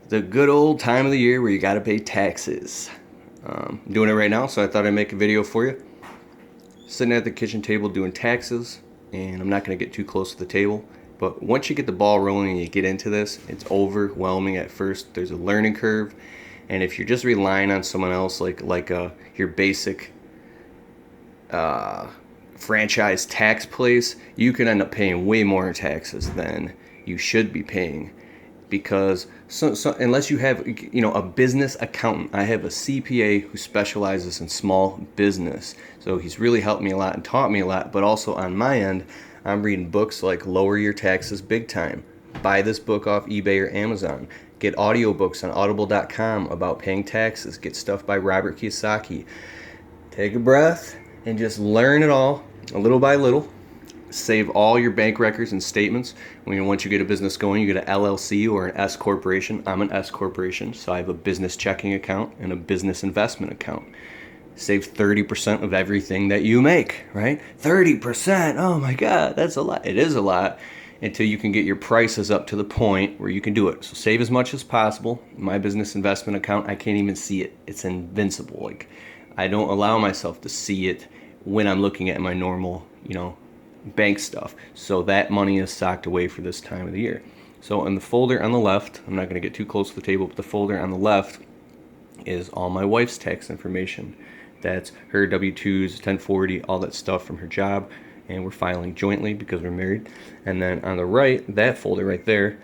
the good old time of the year where you got to pay taxes. I'm doing it right now, so I thought I'd make a video for you. Sitting at the kitchen table doing taxes, and I'm not going to get too close to the table, but once you get the ball rolling and you get into this, it's overwhelming at first. There's a learning curve, and if you're just relying on someone else, like your basic franchise tax place, you can end up paying way more taxes than you should be paying. Because so unless you have a business accountant, I have a CPA who specializes in small business, so he's really helped me a lot and taught me a lot. But also on my end, I'm reading books like Lower Your Taxes Big Time. Buy this book off eBay or Amazon. Get audiobooks on audible.com about paying taxes. Get stuff by Robert Kiyosaki. Take a breath and just learn it all little by little. Save all your bank records and statements. Once you get a business going, you get an LLC or an S corporation. I'm an S corporation, so I have a business checking account and a business investment account. Save 30% of everything that you make, right? 30%, oh my God, that's a lot. It is a lot, until you can get your prices up to the point where you can do it. So save as much as possible. My business investment account, I can't even see it. It's invincible. Like, I don't allow myself to see it when I'm looking at my normal, bank stuff. So that money is socked away for this time of the year. So in the folder on the left, I'm not going to get too close to the table, but the folder on the left is all my wife's tax information. That's her W-2s, 1040, all that stuff from her job, and we're filing jointly because we're married. And then on the right, that folder right there,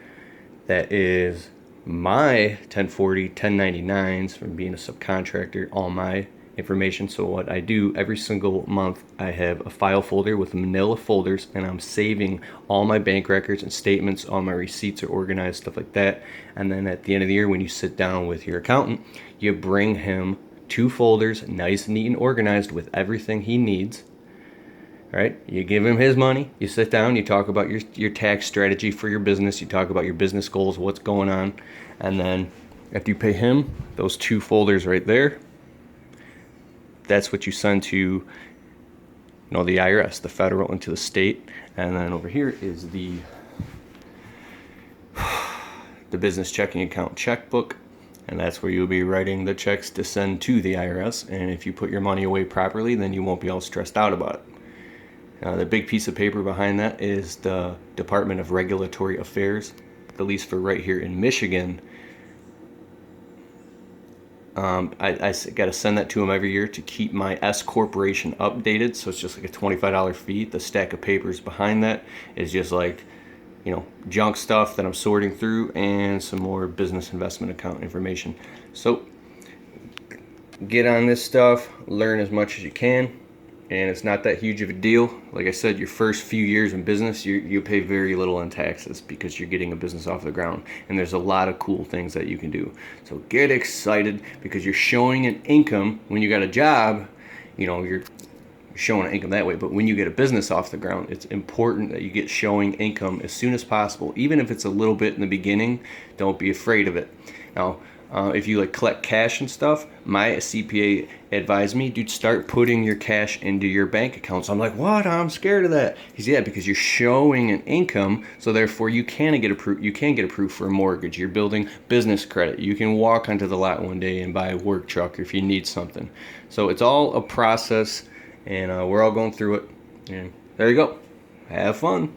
that is my 1040, 1099s from being a subcontractor, all my information. So what I do every single month, I have a file folder with manila folders, and I'm saving all my bank records and statements. All my receipts are organized, stuff like that. And then at the end of the year, when you sit down with your accountant, you bring him 2 folders, nice, neat, and organized with everything he needs. All right, you give him his money, you sit down, you talk about your tax strategy for your business, you talk about your business goals, what's going on, and then after you pay him, those 2 folders right there, that's what you send to the IRS, the federal, and to the state. And then over here is the business checking account checkbook, and that's where you'll be writing the checks to send to the IRS. And if you put your money away properly, then you won't be all stressed out about it. The big piece of paper behind that is the Department of Regulatory Affairs, at least for right here in Michigan. I got to send that to them every year to keep my S corporation updated. So it's just like a $25 fee. The stack of papers behind that is just like, junk stuff that I'm sorting through, and some more business investment account information. So get on this stuff, learn as much as you can. And it's not that huge of a deal. Like I said, your first few years in business, you pay very little in taxes because you're getting a business off the ground. And there's a lot of cool things that you can do. So get excited, because you're showing an income. When you got a job, you're showing an income that way. But when you get a business off the ground, it's important that you get showing income as soon as possible. Even if it's a little bit in the beginning, don't be afraid of it. Now, if you collect cash and stuff, my CPA advised me, dude, start putting your cash into your bank account. So I'm like, what? I'm scared of that. He said, yeah, because you're showing an income, so therefore you can get approved. You can get approved for a mortgage. You're building business credit. You can walk onto the lot one day and buy a work truck if you need something. So it's all a process, and we're all going through it. And there you go. Have fun.